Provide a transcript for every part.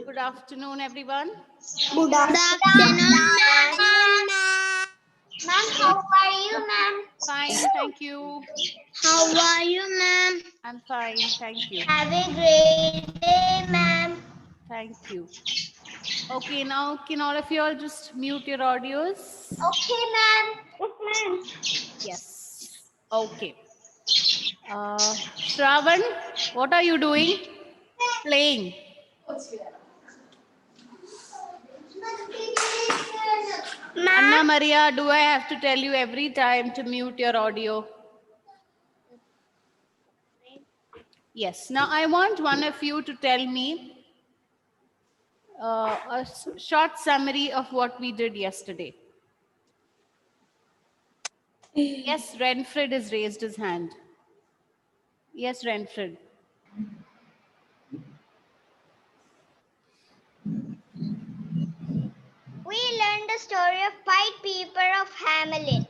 Good afternoon, everyone. Good afternoon, ma'am. Ma'am, how are you, ma'am? Fine, thank you. How are you, ma'am? I'm fine, thank you. Have a great day, ma'am. Thank you. Okay, now can all of you all just mute your audios? Okay, ma'am. Yes, ma'am. Yes. Okay. Shravan, what are you doing? Playing. Anna Ma'am. Maria, do I have to tell you every time to mute your audio? Yes. Now I want one of you to tell me a short summary of what we did yesterday. Yes, Renfred has raised his hand. Yes, Renfred. We learned the story of five people of Hamelin.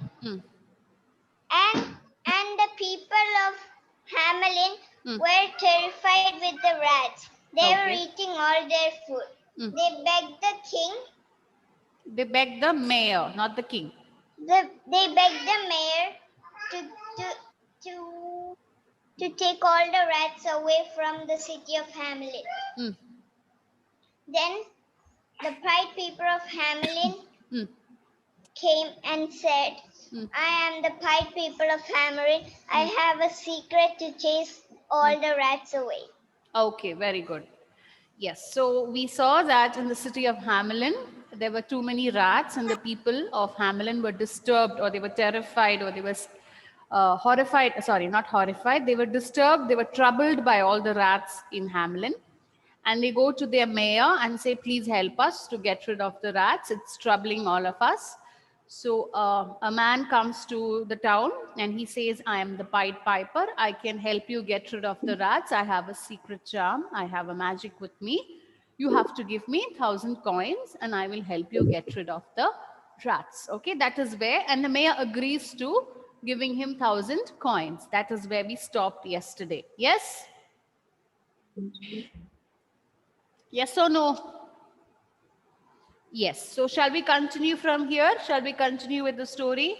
And the people of Hamelin were terrified with the rats. They were eating all their food. They begged the king. They begged the mayor, not the king. They begged the mayor to take all the rats away from the city of Hamelin. Then the pride people of Hamelin came and said, I am the pied people of Hamelin. I have a secret to chase all the rats away. Okay, very good. Yes, so we saw that in the city of Hamelin, there were too many rats, and the people of Hamelin were disturbed, or they were terrified, or they were horrified. Sorry, not horrified. They were disturbed, they were troubled by all the rats in Hamelin. And they go to their mayor and say, please help us to get rid of the rats. It's troubling all of us. So a man comes to the town and he says, I am the Pied Piper. I can help you get rid of the rats. I have a secret charm. I have a magic with me. You have to give me 1,000 coins and I will help you get rid of the rats. Okay, that is where, and the mayor agrees to giving him 1,000 coins. That is where we stopped yesterday. Yes? Yes or no? Yes. So shall we continue from here? Shall we continue with the story?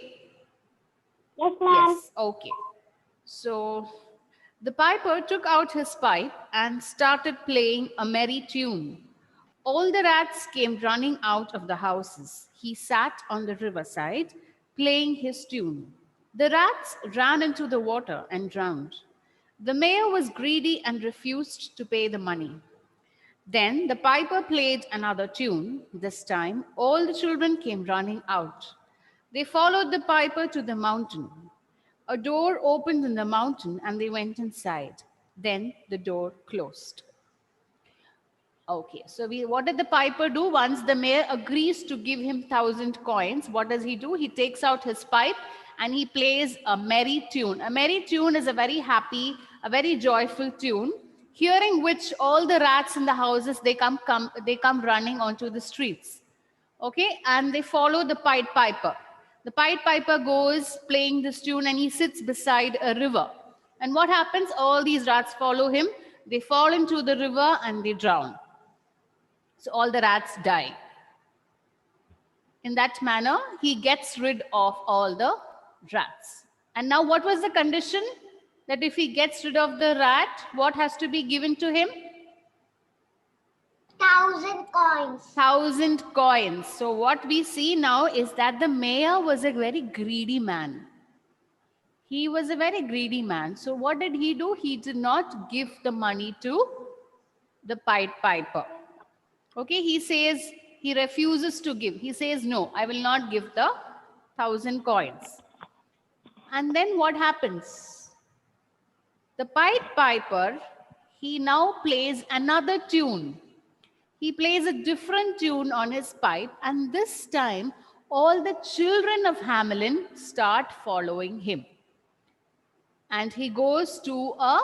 Yes, ma'am. Yes. Okay. So the piper took out his pipe and started playing a merry tune. All the rats came running out of the houses. He sat on the riverside playing his tune. The rats ran into the water and drowned. The mayor was greedy and refused to pay the money. Then the piper played another tune. This time, all the children came running out. They followed the piper to the mountain. A door opened in the mountain and they went inside. Then the door closed. Okay, so what did the piper do? Once the mayor agrees to give him 1,000 coins, what does he do? He takes out his pipe and he plays a merry tune. A merry tune is a very happy, a very joyful tune, hearing which all the rats in the houses, they come running onto the streets. Okay, and they follow the Pied Piper. The Pied Piper goes playing this tune and he sits beside a river. And what happens? All these rats follow him. They fall into the river and they drown. So all the rats die. In that manner, he gets rid of all the rats. And now what was the condition? That if he gets rid of the rat, what has to be given to him? 1,000 coins. 1,000 coins. So what we see now is that the mayor was a very greedy man. He was a very greedy man. So what did he do? He did not give the money to the Pied Piper. Okay, he says, he refuses to give. He says, no, I will not give the 1,000 coins. And then what happens? The Pied Piper, he now plays another tune. He plays a different tune on his pipe, and this time all the children of Hamelin start following him. And he goes to a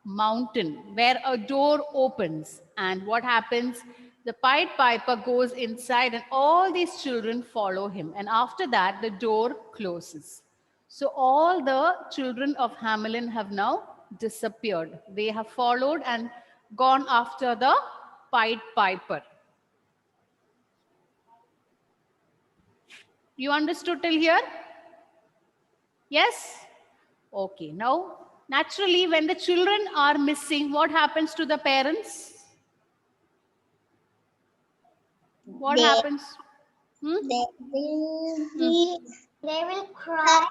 mountain where a door opens. And what happens? The Pied Piper goes inside and all these children follow him. And after that, the door closes. So all the children of Hamelin have now disappeared. They have followed and gone after the Pied Piper. You understood till here? Yes? Okay. Now, naturally, when the children are missing, what happens to the parents? What happens? They will cry.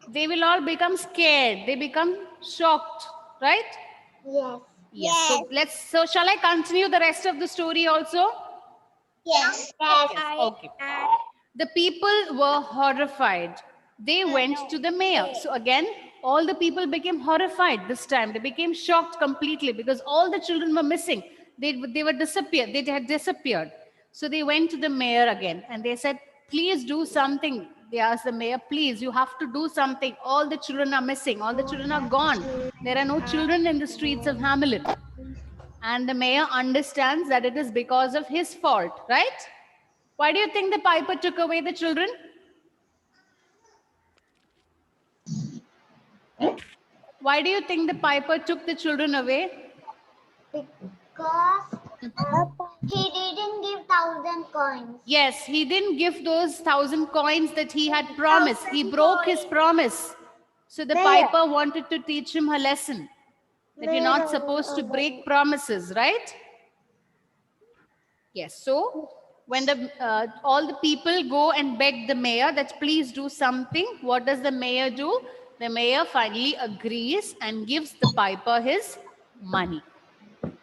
They will all become scared. They become shocked, right? Yes. Yes. So shall I continue the rest of the story also? Yes. Okay. The people were horrified. They went to the mayor. So again, all the people became horrified this time. They became shocked completely because all the children were missing. They were disappeared. They had disappeared. So they went to the mayor again and they said, please do something. They asked the mayor, please, you have to do something. All the children are missing. All the children are gone. There are no children in the streets of Hamelin. And the mayor understands that it is because of his fault, right? Why do you think the piper took away the children? Why do you think the piper took the children away? Because he didn't give 1,000 coins. Yes, he didn't give those 1,000 coins that he had promised. He broke his promise. So the piper wanted to teach him a lesson that you're not supposed to break promises, right? Yes. So when all the people go and beg the mayor that please do something, what does the mayor do? The mayor finally agrees and gives the piper his money.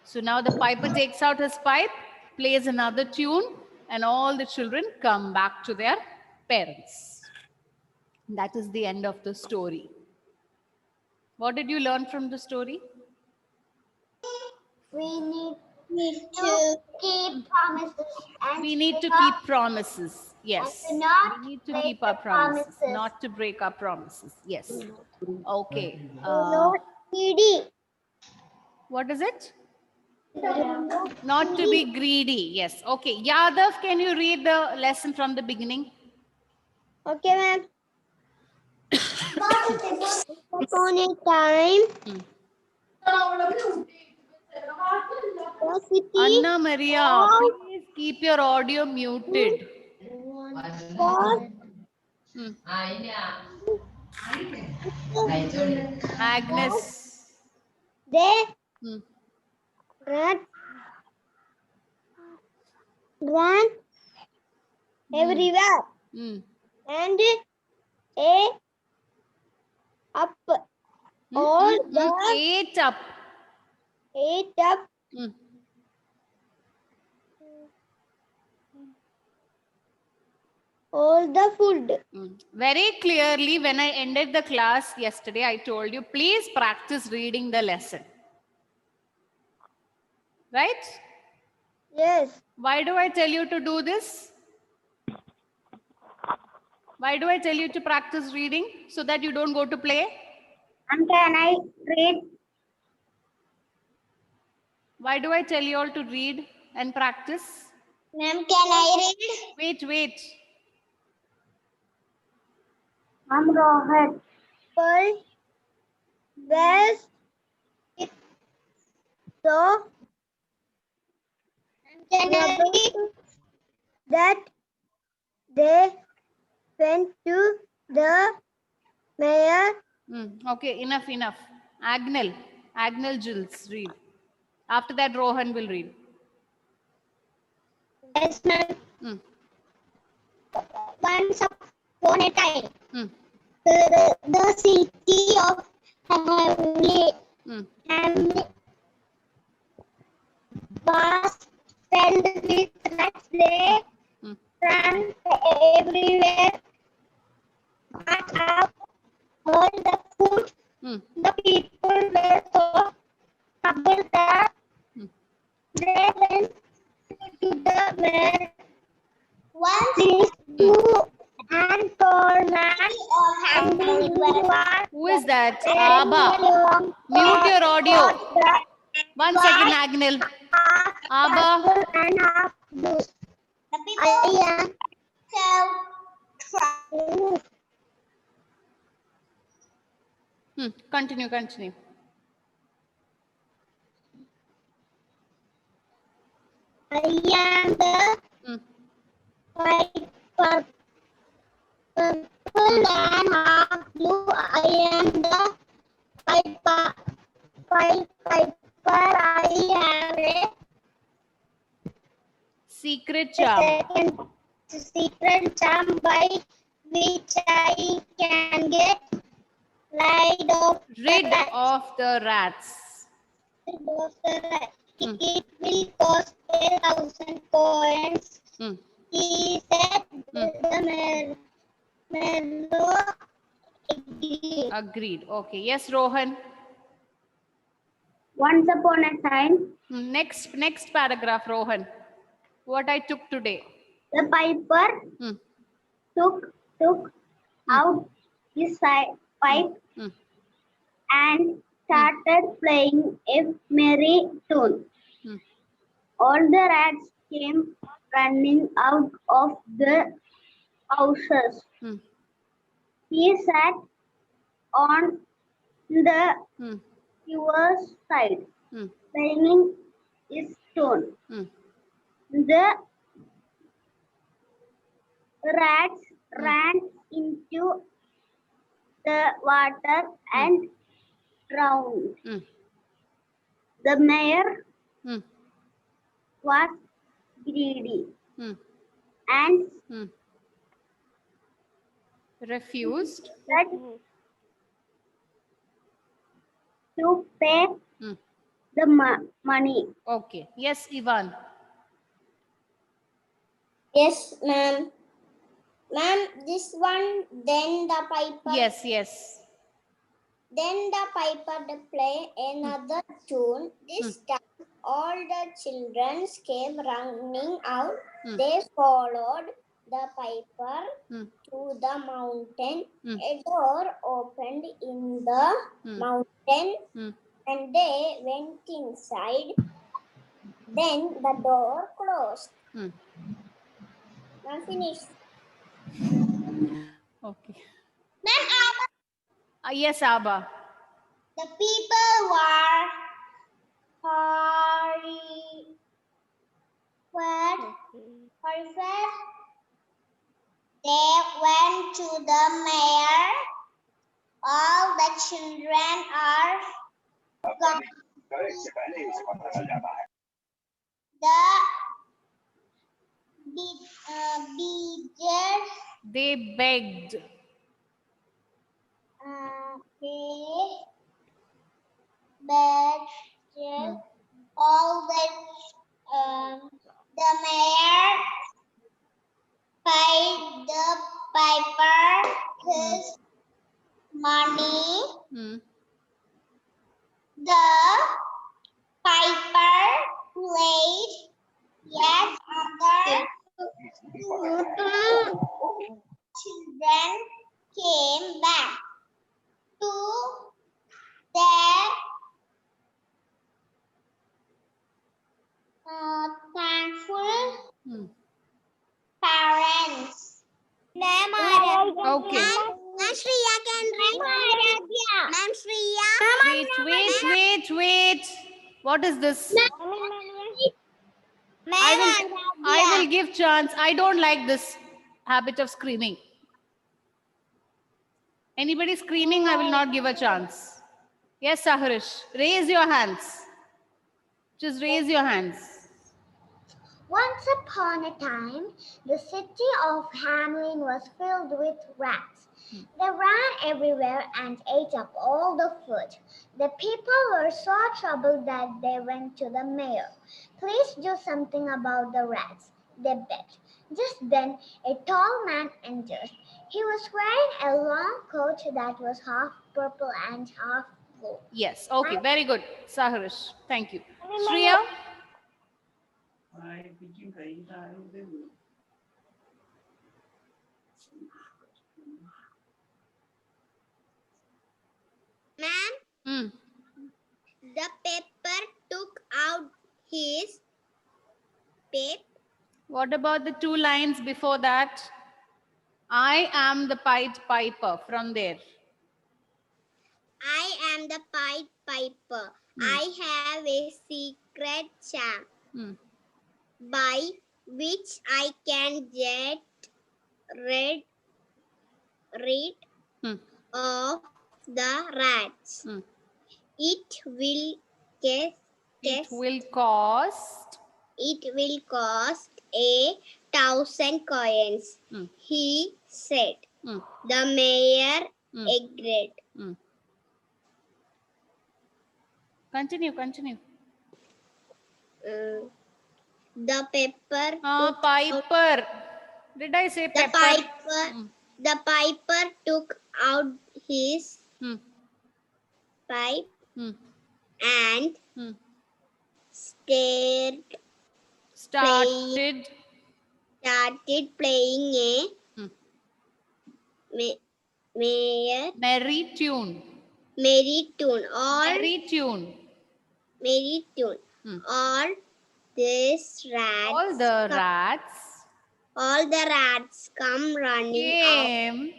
So now the piper takes out his pipe, plays another tune, and all the children come back to their parents. That is the end of the story. What did you learn from the story? We need to keep promises. We need to keep promises. Yes. And not we need to break keep our the promises. promises. Not to break our promises. Yes. Okay. Not greedy. What is it? Not to be greedy. Yes. Okay. Yadav, can you read the lesson from the beginning? Okay, ma'am. Upon a time, the city Anna Maria, please keep your audio muted. was Agnes. they Hmm. ran everywhere Hmm. and a up all the Ate up. ate up Hmm. all the food. Very clearly, when I ended the class yesterday, I told you, please practice reading the lesson. Right? Yes. Why do I tell you to do this? Why do I tell you to practice reading? So that you don't go to play? And can I read? Why do I tell you all to read and practice? Ma'am, can I read? Wait. I'm Rohit. Pearl was so that they went to the mayor. Okay, enough. Agnel Gilles, read. After that, Rohan will read. Yes, ma'am. Once upon a time, the city of Hamley was filled with rats. They ran everywhere, got up all the food. The people were so troubled that they went to the mayor. Once two and four man Who is that? Abba. Mute your audio. 1 second, Agnel. Abba. I am so Continue. I am the white purple and half blue. I am the white piper. I have a Secret charm. second secret charm by which I can get rid of Rid of the rats. It will cost 1,000 coins. He said the Merlo agreed. Agreed. Okay. Yes, Rohan. Once upon a time, Next paragraph, Rohan. What I took today. the piper took out his pipe and started playing a merry tune. All the rats came running out of the houses. He sat on the river's side, playing his tune. The rats ran into the water and drowned. The mayor was greedy and refused to pay the money. Okay. Yes, Ivan. Yes, ma'am. Ma'am, this one, then the piper. Yes. Then the piper play another tune. This time, all the children came running out. They followed the piper to the mountain. A door opened in the mountain and they went inside. Then the door closed. I'm finished. Okay. Ma'am, Yes, Abba. the people were horrified. They went to the mayor. All the children are gone. They begged. All the mayor paid the piper his money. The piper played yet other children came back to their thankful parents. Okay. Ma'am Shriya can read. Ma'am Shriya. Wait. What is this? I will give chance. I don't like this habit of screaming. Anybody screaming, I will not give a chance. Yes, Saharish. Raise your hands. Just raise your hands. Once upon a time, the city of Hamelin was filled with rats. They ran everywhere and ate up all the food. The people were so troubled that they went to the mayor. Please do something about the rats, they begged. Just then, a tall man entered. He was wearing a long coat that was half purple and half blue. Yes, okay, very good, Saharish. Thank you. Shriya? Ma'am, the pepper took out his pipe. What about the two lines before that? I am the Pied Piper, from there. I am the Pied Piper. I have a secret charm. by which I can get rid of the rats. It will cost it will cost 1,000 coins, he said. The mayor agreed. Continue. The pepper piper. Did I say pepper? The piper took out his pipe and started playing a merry tune. All these rats. All the rats come running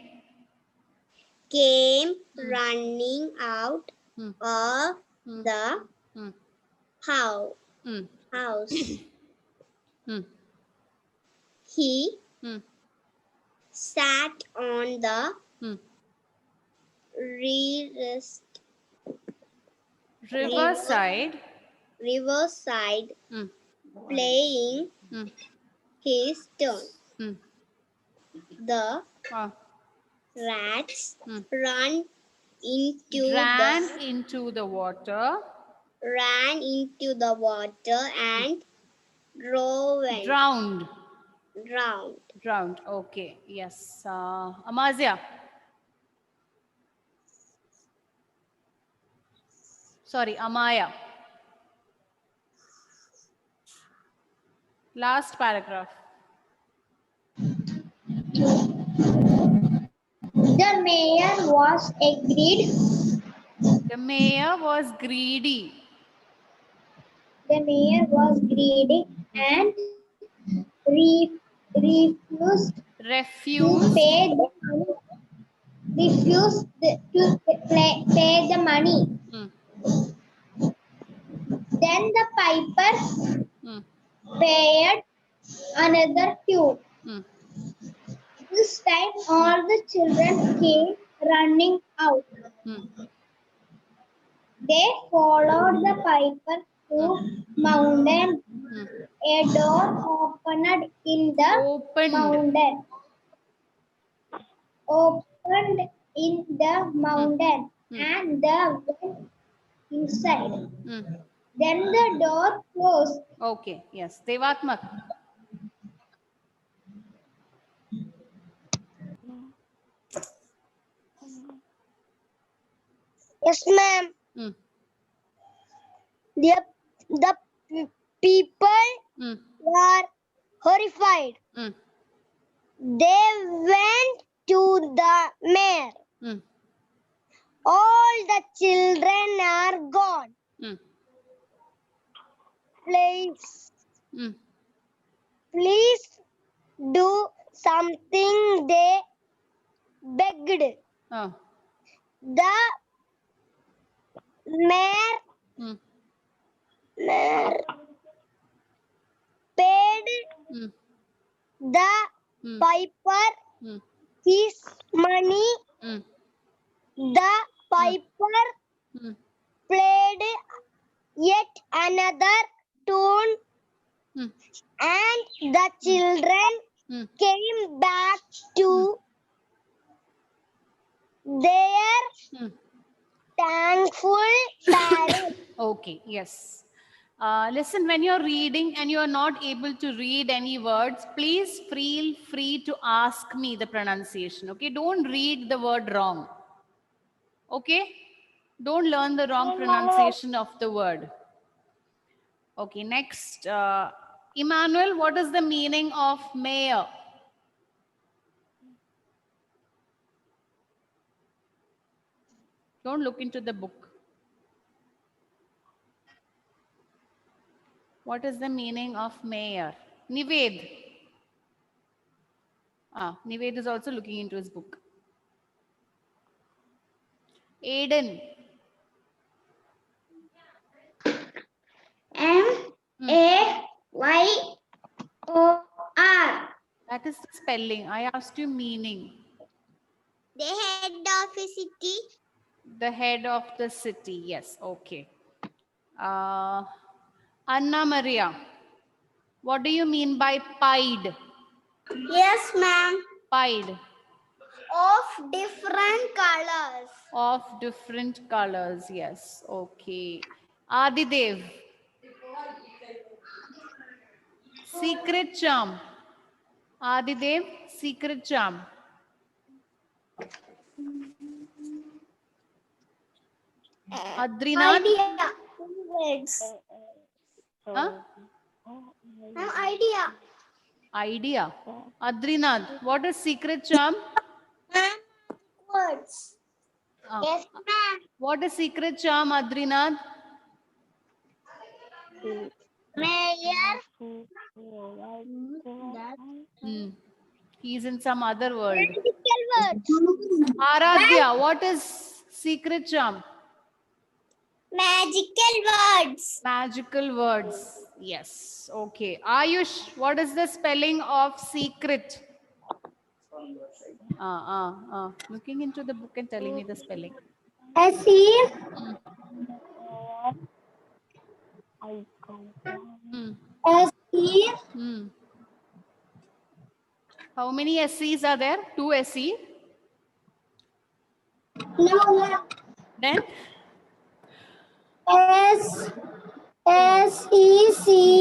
came running out of the house. He sat on the riverside playing his tune. The rats ran into the water and drowned. Okay, yes. Amazia. Sorry, Amaya. Last paragraph. The mayor was agreed. The mayor was greedy. The mayor was greedy and refused to pay the money. Then the piper played another tune. This time all the children came running out. They followed the piper to mountain. A door opened in the mountain. And they went inside. Then the door closed. Okay, yes. Devatmak. Yes, ma'am. The people were horrified. They went to the mayor. All the children are gone. Please do something, they begged. The mayor paid the piper his money. The piper played yet another tune, and the children came back to their thankful parents. Okay, yes. Listen, when you're reading and you're not able to read any words, please feel free to ask me the pronunciation. Okay, don't read the word wrong. Okay, don't learn the wrong pronunciation of the word. Okay, next. Emmanuel, what is the meaning of mayor? Don't look into the book. What is the meaning of mayor? Nived. Nived is also looking into his book. Aiden. MAYOR. spelling. I asked you meaning. The head of a city. The head of the city. Yes. Okay. Anna Maria, what do you mean by pied? Yes, ma'am. Pied. Of different colors. Of different colors. Yes. Okay. Adidev. Secret charm. Adidev, secret charm. Adrinath. Idea. Words. Huh? Idea. Idea. Adrinath, what is secret charm? Words. Yes, ma'am. What is secret charm, Adrinath? Mayor. He's in some other world. Magical words. Aradhya, what is secret charm? Magical words. Magical words. Yes. Okay. Ayush, what is the spelling of secret? Looking into the book and telling me the spelling. S-E. S-E. How many SCs are there? 2 SC. No. Then S-E-C-R-E-T.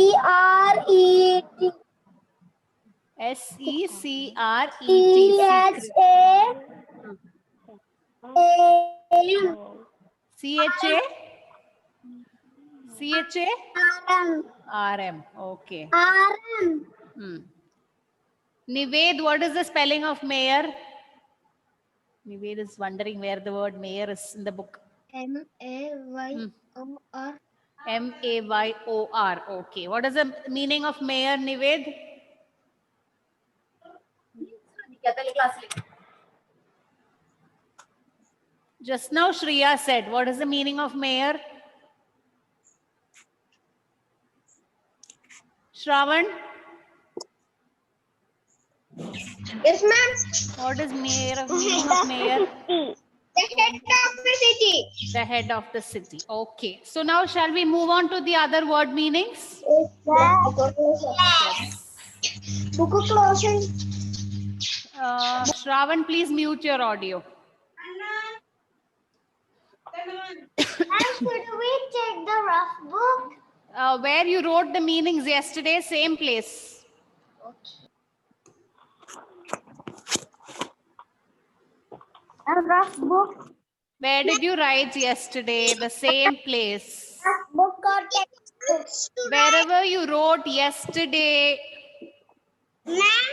SECRET. CHA. RM. Okay. Nived, what is the spelling of mayor? Nived is wondering where the word mayor is in the book. M-A-Y-O-R. M-A-Y-O-R. Okay. What is the meaning of mayor, Nived? Just now Shreya said, what is the meaning of mayor? Shravan? Yes, ma'am. What is mayor of meaning of mayor? The head of the city. The head of the city. Okay. So now shall we move on to the other word meanings? Yes. Book closing. Shravan, please mute your audio. Should we take the rough book? Where you wrote the meanings yesterday, same place. A rough book. Where did you write yesterday? The same place. Rough book or textbooks. Wherever you wrote yesterday. Ma'am,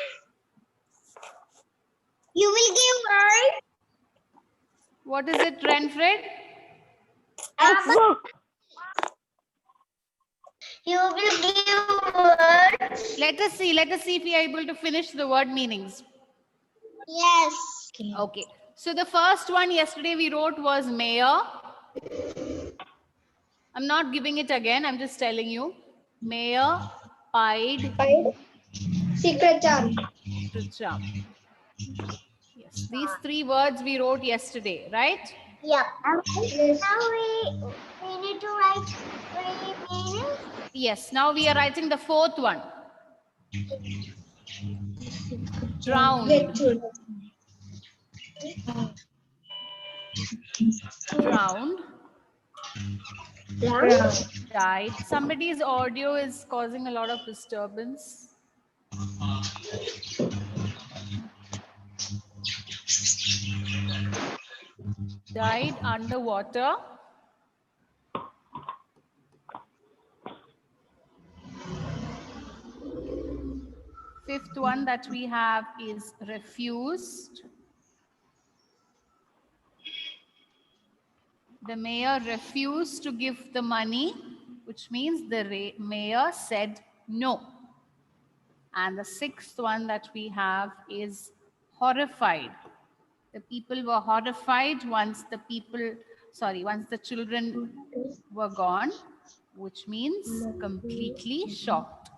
you will give word. What is it, Renfred? Book. You will give words. Let us see if we are able to finish the word meanings. Yes. Okay. So the first one yesterday we wrote was mayor. I'm not giving it again. I'm just telling you. Mayor, pied. Secret charm. Secret charm. Yes. These 3 words we wrote yesterday, right? Yep. Yes. Now we need to write 3 meanings. Yes. Now we are writing the 4th one. Drowned. Drowned. Died. Somebody's audio is causing a lot of disturbance. Died underwater. Fifth one that we have is refused. The mayor refused to give the money, which means the mayor said no. And the 6th one that we have is horrified. The people were horrified once the children were gone, which means completely shocked.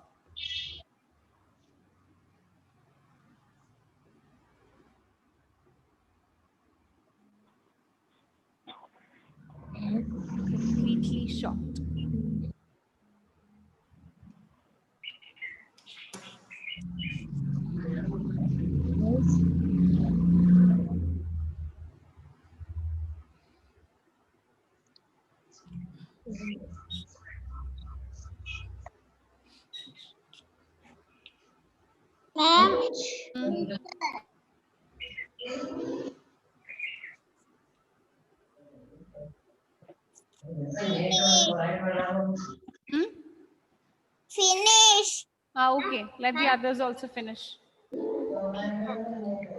finish. Okay, let the others also finish.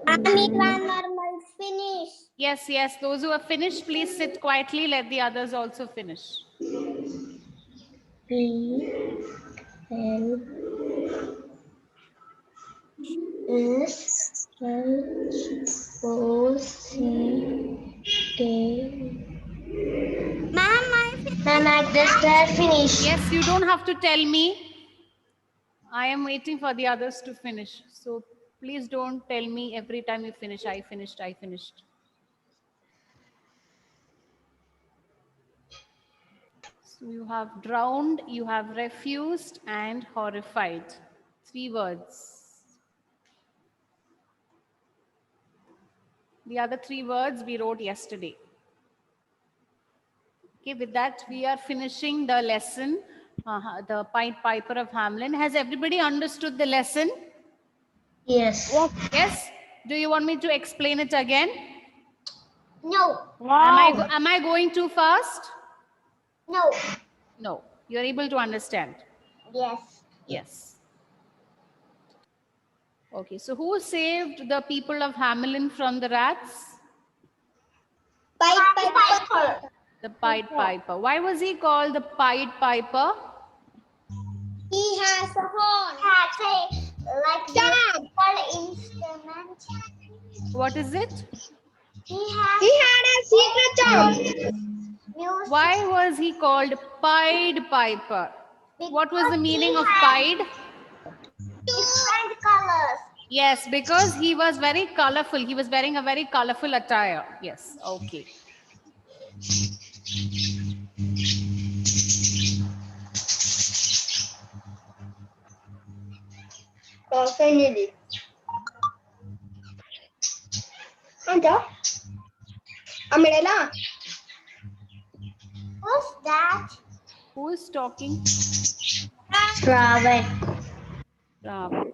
Normal finish. Yes, those who have finished, please sit quietly. Let the others also finish. Ma'am, I just finished. Yes, you don't have to tell me. I am waiting for the others to finish. So please don't tell me every time you finish, I finished, I finished. So you have drowned, you have refused, and horrified. 3 words. The other 3 words we wrote yesterday. Okay, with that, we are finishing the lesson, the Pied Piper of Hamelin. Has everybody understood the lesson? Yes. Yes? Do you want me to explain it again? No. Am I going too fast? No. No. You're able to understand? Yes. Yes. Okay, so who saved the people of Hamelin from the rats? Piper. The Pied Piper. Why was he called the Pied Piper? He has a horn. Like musical instrument. What is it? He had a secret job. Why was he called Pied Piper? What was the meaning of pied? Different colors. Yes, because he was very colorful. He was wearing a very colorful attire. Yes, okay. Finally. Amidala. Who's that? Who is talking? Raven. Ravan.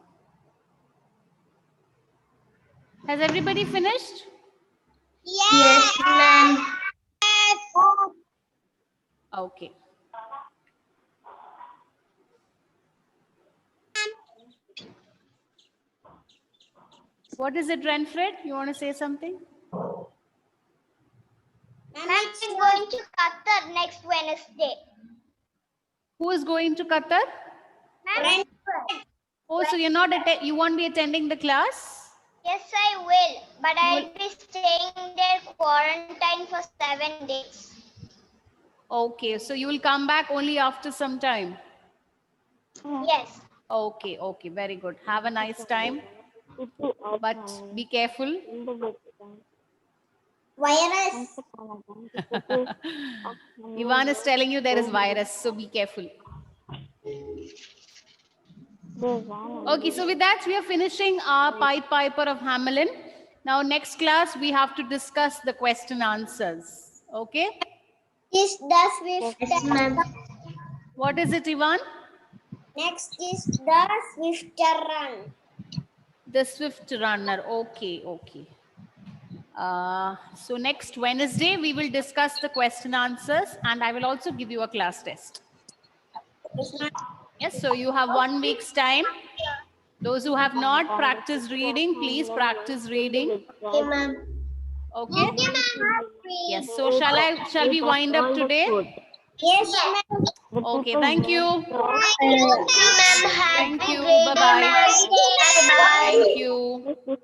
Has everybody finished? Yes, ma'am. Okay. What is it, Renfred? You want to say something? Ma'am, I'm going to Qatar next Wednesday. Who is going to Qatar? Ma'am, Oh, so you're not you won't be attending the class? yes, I will. But I'll be staying there quarantine for 7 days. Okay, so you will come back only after some time. Yes. Okay, very good. Have a nice time. But be careful. Virus. Ivan is telling you there is virus, so be careful. Okay, so with that, we are finishing our Pied Piper of Hamelin. Now, next class, we have to discuss the question answers. Okay? Is the Swift. Yes, ma'am. What is it, Ivan? Next is the Swifter run. The Swift Runner. Okay. So next Wednesday, we will discuss the question answers and I will also give you a class test. Yes, so you have 1 week's time. Those who have not practiced reading, please practice reading. Okay, ma'am. Okay? Okay, ma'am. Yes, so shall we wind up today? Yes, ma'am. Okay, thank you. Thank you, ma'am. Thank you. Bye-bye. Bye-bye. Thank you.